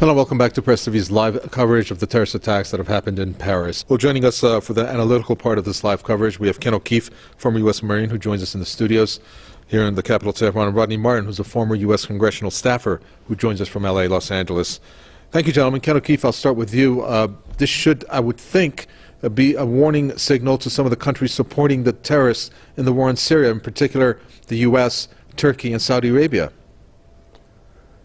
Hello, welcome back to Press TV's live coverage of the terrorist attacks that have happened in Paris. Well, joining us for the analytical part of this live coverage, we have Ken O'Keefe, former U.S. Marine, who joins us in the studios here in the capital, Tehran, and Rodney Martin, who's a former U.S. congressional staffer, who joins us from L.A., Los Angeles. Thank you, gentlemen. Ken O'Keefe, I'll start with you. This should, I would think, be a warning signal to some of the countries supporting the terrorists in the war in Syria, in particular the U.S., Turkey, and Saudi Arabia.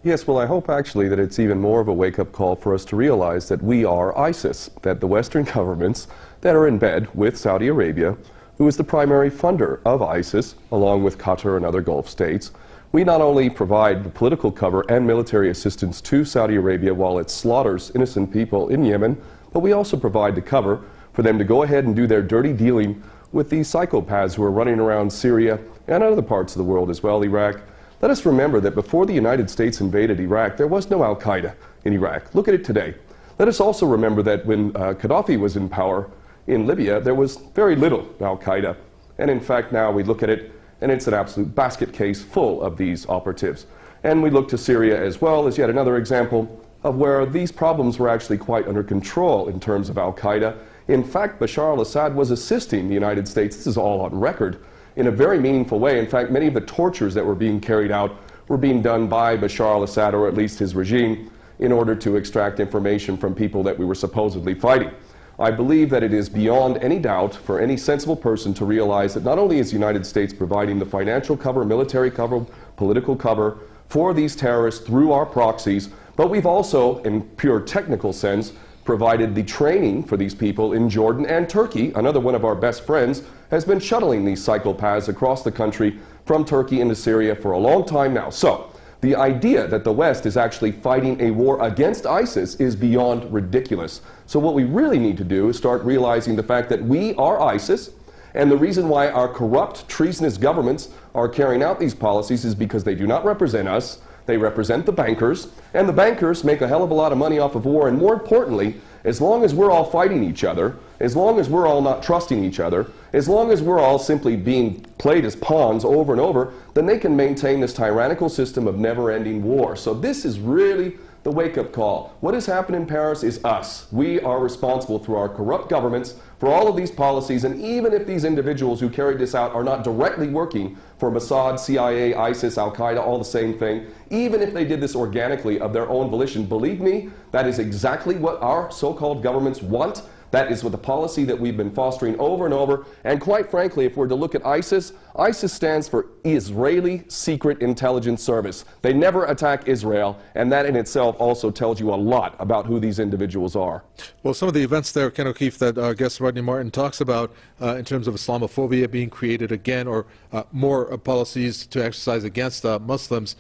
Yes, well, I hope actually that it's even more of a wake-up call for us to realize that we are ISIS, that the Western governments that are in bed with Saudi Arabia, who is the primary funder of ISIS, along with Qatar and other Gulf states, we not only provide the political cover and military assistance to Saudi Arabia while it slaughters innocent people in Yemen, but we also provide the cover for them to go ahead and do their dirty dealing with these psychopaths who are running around Syria and other parts of the world as well, Iraq. Let us remember that before the United States invaded Iraq, there was no Al-Qaeda in Iraq. Look at it today. Let us also remember that when Gaddafi was in power in Libya, there was very little Al-Qaeda. And in fact, now we look at it, and it's an absolute basket case full of these operatives. And we look to Syria as well as yet another example of where these problems were actually quite under control in terms of Al-Qaeda. In fact, Bashar al-Assad was assisting the United States, this is all on record, in a very meaningful way. In fact, many of the tortures that were being carried out were being done by Bashar al-Assad, or at least his regime, in order to extract information from people that we were supposedly fighting. I believe that it is beyond any doubt for any sensible person to realize that not only is the United States providing the financial cover, military cover, political cover for these terrorists through our proxies, but we've also, in pure technical sense, provided the training for these people in Jordan and Turkey. Another one of our best friends has been shuttling these psychopaths across the country from Turkey into Syria for a long time now. So the idea that the West is actually fighting a war against ISIS is beyond ridiculous. So what we really need to do is start realizing the fact that we are ISIS, and the reason why our corrupt, treasonous governments are carrying out these policies is because they do not represent us. They represent the bankers, and the bankers make a hell of a lot of money off of war. And more importantly, as long as we're all fighting each other, as long as we're all not trusting each other, as long as we're all simply being played as pawns over and over, then they can maintain this tyrannical system of never-ending war. So this is really the wake-up call. What has happened in Paris is us. We are responsible through our corrupt governments for all of these policies, and even if these individuals who carried this out are not directly working for Mossad, CIA, ISIS, Al-Qaeda, all the same thing, even if they did this organically of their own volition, believe me, that is exactly what our so-called governments want. That is what the policy that we've been fostering over and over. And quite frankly, if we're to look at ISIS, ISIS stands for Israeli Secret Intelligence Service. They never attack Israel, and that in itself also tells you a lot about who these individuals are. Well, some of the events there, Ken O'Keefe, that our guest Rodney Martin talks about in terms of Islamophobia being created again, or more policies to exercise against Muslims,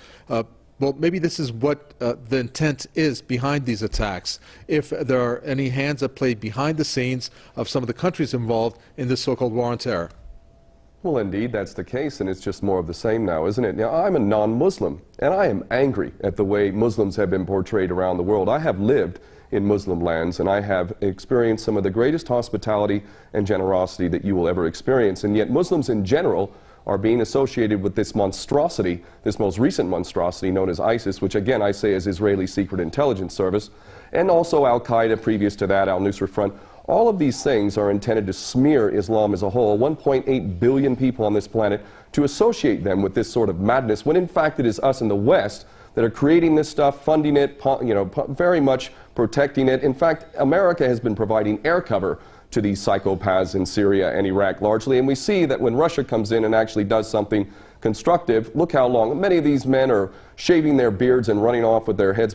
well, maybe this is what the intent is behind these attacks, if there are any hands at play behind the scenes of some of the countries involved in this so-called war on terror. Well, indeed, that's the case, and it's just more of the same now, isn't it? Now, I'm a non-Muslim, and I am angry at the way Muslims have been portrayed around the world. I have lived in Muslim lands, and I have experienced some of the greatest hospitality and generosity that you will ever experience, and yet Muslims in general are being associated with this monstrosity, this most recent monstrosity known as ISIS, which again I say is Israeli Secret Intelligence Service, and also Al-Qaeda previous to that, Al-Nusra Front. All of these things are intended to smear Islam as a whole, 1.8 billion people on this planet, to associate them with this sort of madness, when in fact it is us in the West that are creating this stuff, funding it, very much protecting it. In fact, America has been providing air cover to these psychopaths in Syria and Iraq largely, and we see that when Russia comes in and actually does something constructive, look how long many of these men are shaving their beards and running off with their heads,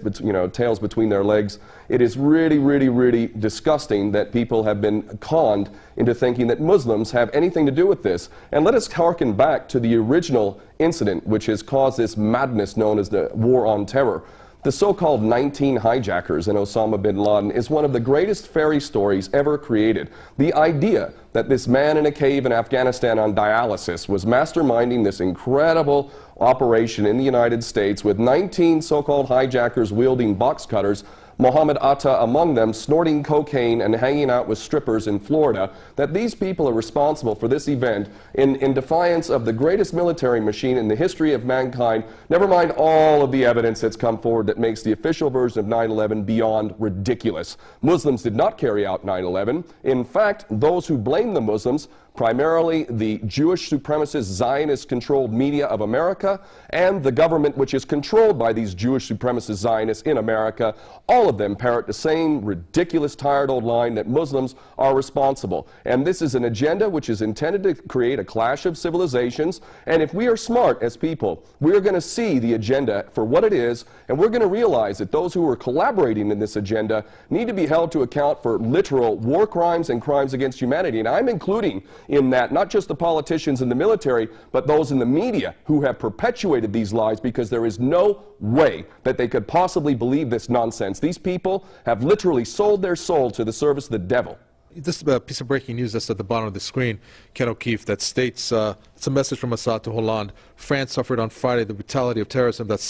tails between their legs. It is really, really, really disgusting that people have been conned into thinking that Muslims have anything to do with this. And let us harken back to the original incident which has caused this madness known as the war on terror. The so-called 19 hijackers in Osama bin Laden is one of the greatest fairy stories ever created. The idea that this man in a cave in Afghanistan on dialysis was masterminding this incredible operation in the United States with 19 so-called hijackers wielding box cutters Mohammed Atta among them, snorting cocaine and hanging out with strippers in Florida, that these people are responsible for this event in defiance of the greatest military machine in the history of mankind, never mind all of the evidence that's come forward that makes the official version of 9/11 beyond ridiculous. Muslims did not carry out 9/11. In fact, those who blame the Muslims, primarily the Jewish supremacist Zionist-controlled media of America and the government which is controlled by these Jewish supremacist Zionists in America, all of them parrot the same ridiculous, tired old line that Muslims are responsible. And this is an agenda which is intended to create a clash of civilizations. And if we are smart as people, we are going to see the agenda for what it is, and we're going to realize that those who are collaborating in this agenda need to be held to account for literal war crimes and crimes against humanity. And I'm including in that not just the politicians and the military, but those in the media who have perpetuated these lies, because there is no way that they could possibly believe this nonsense. These people have literally sold their soul to the service of the devil. This piece of breaking news that's at the bottom of the screen, Ken O'Keefe, that states, it's a message from Assad to Hollande. France suffered on Friday the brutality of terrorism that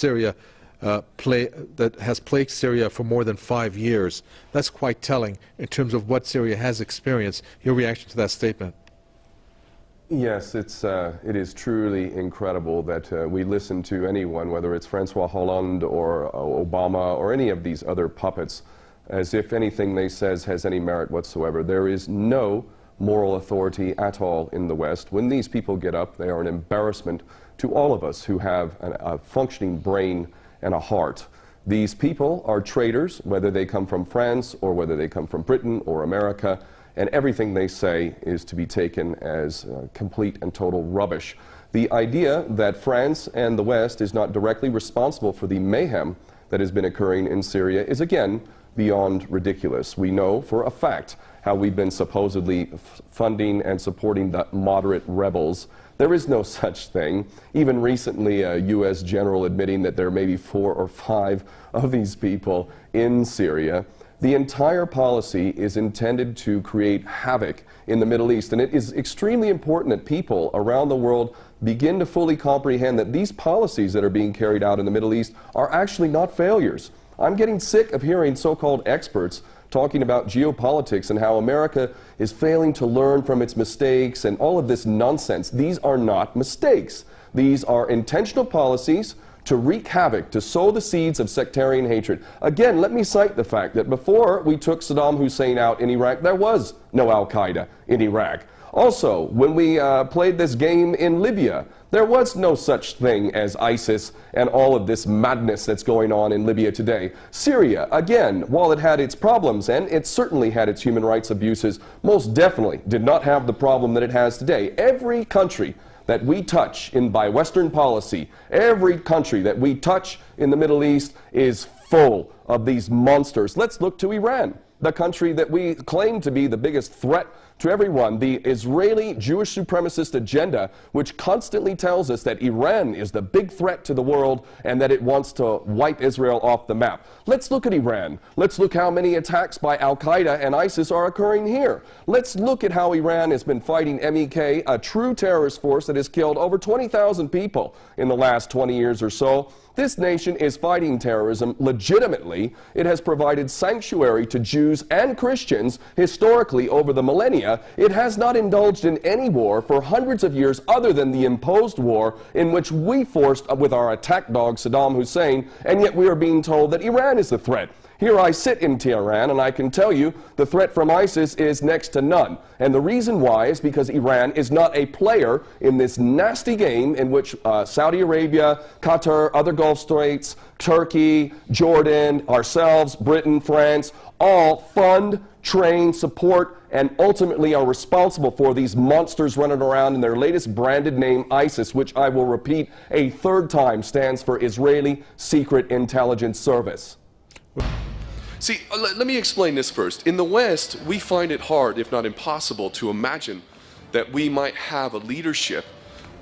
that has plagued Syria for more than 5 years. That's quite telling in terms of what Syria has experienced. Your reaction to that statement? Yes, it is truly incredible that we listen to anyone, whether it's Francois Hollande or Obama or any of these other puppets, as if anything they says has any merit whatsoever. There is no moral authority at all in the West. When these people get up, they are an embarrassment to all of us who have a functioning brain and a heart. These people are traitors, whether they come from France or whether they come from Britain or America, and everything they say is to be taken as complete and total rubbish. The idea that France and the West is not directly responsible for the mayhem that has been occurring in Syria is again beyond ridiculous. We know for a fact how we've been supposedly funding and supporting the moderate rebels. There is no such thing. Even recently, a U.S. general admitting that there may be 4 or 5 of these people in Syria. The entire policy is intended to create havoc in the Middle East, and it is extremely important that people around the world begin to fully comprehend that these policies that are being carried out in the Middle East are actually not failures. I'm getting sick of hearing so-called experts talking about geopolitics and how America is failing to learn from its mistakes and all of this nonsense. These are not mistakes. These are intentional policies to wreak havoc, to sow the seeds of sectarian hatred. Again, let me cite the fact that before we took Saddam Hussein out in Iraq, there was no Al-Qaeda in Iraq. Also, when we played this game in Libya, there was no such thing as ISIS and all of this madness that's going on in Libya today. Syria, again, while it had its problems, and it certainly had its human rights abuses, most definitely did not have the problem that it has today. Every country that we touch by Western policy, every country that we touch in the Middle East is full of these monsters. Let's look to Iran, the country that we claim to be the biggest threat to everyone, the Israeli Jewish supremacist agenda, which constantly tells us that Iran is the big threat to the world and that it wants to wipe Israel off the map. Let's look at Iran. Let's look how many attacks by Al-Qaeda and ISIS are occurring here. Let's look at how Iran has been fighting MEK, a true terrorist force that has killed over 20,000 people in the last 20 years or so. This nation is fighting terrorism legitimately. It has provided sanctuary to Jews and Christians historically over the millennia. It has not indulged in any war for hundreds of years other than the imposed war in which we forced with our attack dog Saddam Hussein, and yet we are being told that Iran is the threat. Here I sit in Tehran, and I can tell you the threat from ISIS is next to none. And the reason why is because Iran is not a player in this nasty game in which Saudi Arabia, Qatar, other Gulf states, Turkey, Jordan, ourselves, Britain, France, all fund, train, support, and ultimately are responsible for these monsters running around in their latest branded name, ISIS, which I will repeat a third time stands for Israeli Secret Intelligence Service. See, let me explain this first. In the West, we find it hard, if not impossible, to imagine that we might have a leadership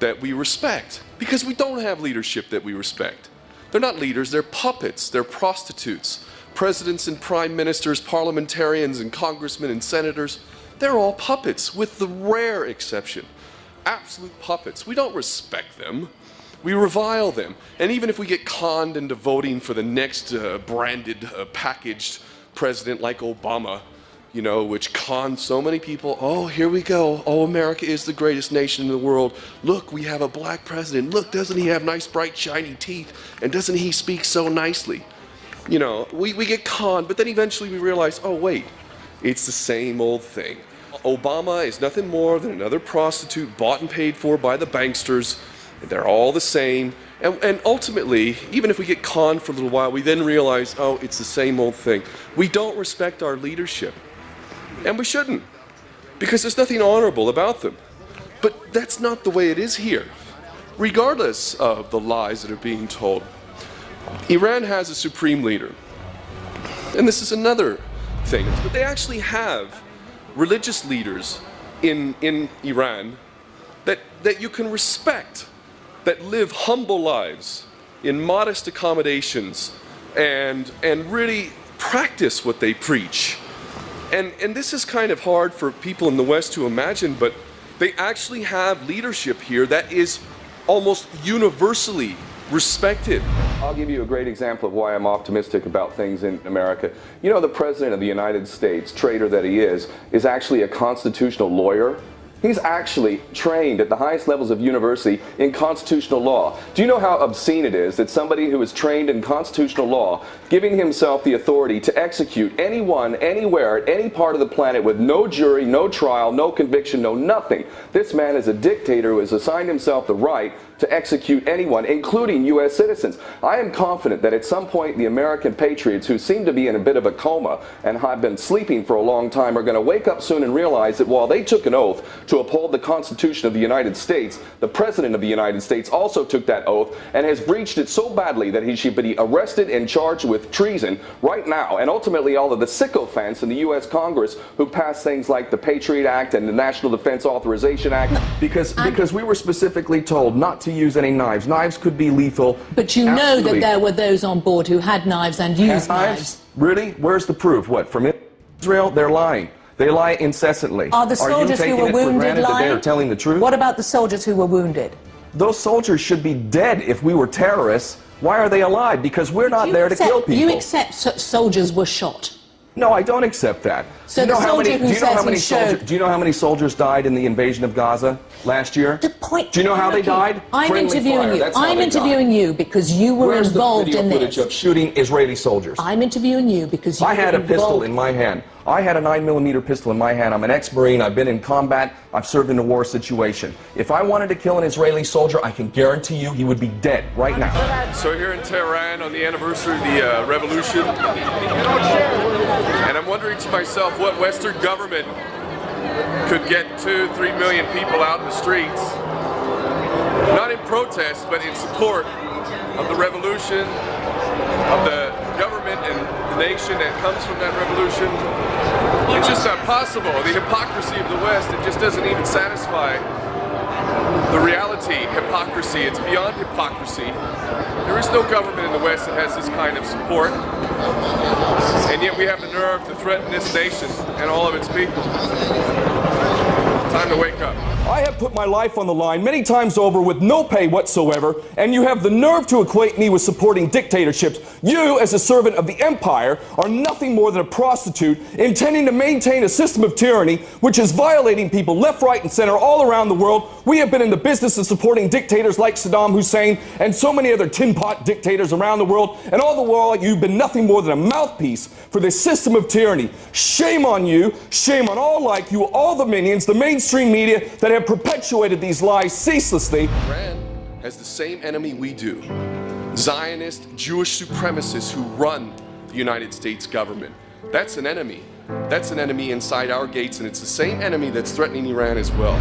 that we respect, because we don't have leadership that we respect. They're not leaders, they're puppets, they're prostitutes. Presidents and prime ministers, parliamentarians and congressmen and senators, they're all puppets, with the rare exception. Absolute puppets. We don't respect them. We revile them. And even if we get conned into voting for the next branded, packaged president like Obama, you know, which cons so many people, oh, here we go. Oh, America is the greatest nation in the world. Look, we have a black president. Look, doesn't he have nice, bright, shiny teeth? And doesn't he speak so nicely? You know, we get conned, but then eventually we realize, oh, wait, it's the same old thing. Obama is nothing more than another prostitute bought and paid for by the banksters. They're all the same. And ultimately, even if we get conned for a little while, we then realize, oh, it's the same old thing. We don't respect our leadership. And we shouldn't, because there's nothing honorable about them. But that's not the way it is here. Regardless of the lies that are being told, Iran has a supreme leader. And this is another thing. But they actually have religious leaders in Iran that you can respect, that live humble lives in modest accommodations and really practice what they preach. And this is kind of hard for people in the West to imagine, but they actually have leadership here that is almost universally respected. I'll give you a great example of why I'm optimistic about things in America. You know, the President of the United States, traitor that he is actually a constitutional lawyer. He's actually trained at the highest levels of university in constitutional law. Do you know how obscene it is that somebody who is trained in constitutional law, giving himself the authority to execute anyone, anywhere, at any part of the planet with no jury, no trial, no conviction, no nothing? This man is a dictator who has assigned himself the right to execute anyone, including U.S. citizens. I am confident that at some point the American patriots, who seem to be in a bit of a coma and have been sleeping for a long time, are going to wake up soon and realize that while they took an oath to uphold the Constitution of the United States, the President of the United States also took that oath and has breached it so badly that he should be arrested and charged with treason right now. And ultimately all of the sycophants in the U.S. Congress who passed things like the Patriot Act and the National Defense Authorization Act, because we were specifically told not to use any knives. Knives could be lethal. But you know that there were those on board who had knives and used knives. Really? Where's the proof? What, from Israel? They're lying. They lie incessantly. Are the soldiers who were wounded lying? That they are telling the truth? What about the soldiers who were wounded? Those soldiers should be dead if we were terrorists. Why are they alive? Because we're not there to kill people. You accept soldiers were shot? No, I don't accept that. So the soldier who says he showed... Do you know how many soldiers died in the invasion of Gaza last year? The point... Do you know how they died? I'm interviewing you. I'm interviewing you because you were involved in this. Where's the video footage of shooting Israeli soldiers? I'm interviewing you because you were involved. I had a pistol in my hand. I had a 9mm pistol in my hand. I'm an ex-Marine. I've been in combat. I've served in a war situation. If I wanted to kill an Israeli soldier, I can guarantee you he would be dead right now. So here in Tehran on the anniversary of the revolution, and I'm wondering to myself what Western government could get 2-3 million people out in the streets, not in protest, but in support of the revolution, of the government and the nation that comes from that revolution. It's just not possible. The hypocrisy of the West, it just doesn't even satisfy the reality. Hypocrisy, it's beyond hypocrisy. There is no government in the West that has this kind of support, and yet we have the nerve to threaten this nation and all of its people. Time to wake up. I have put my life on the line many times over with no pay whatsoever, and you have the nerve to equate me with supporting dictatorships. You, as a servant of the empire, are nothing more than a prostitute intending to maintain a system of tyranny which is violating people left, right, and center all around the world. We have been in the business of supporting dictators like Saddam Hussein and so many other tin pot dictators around the world, and all the while you've been nothing more than a mouthpiece for this system of tyranny. Shame on you, shame on all like you, all the minions, the mainstream media that have perpetuated these lies ceaselessly. Iran has the same enemy we do. Zionist, Jewish supremacists who run the United States government. That's an enemy. That's an enemy inside our gates, and it's the same enemy that's threatening Iran as well.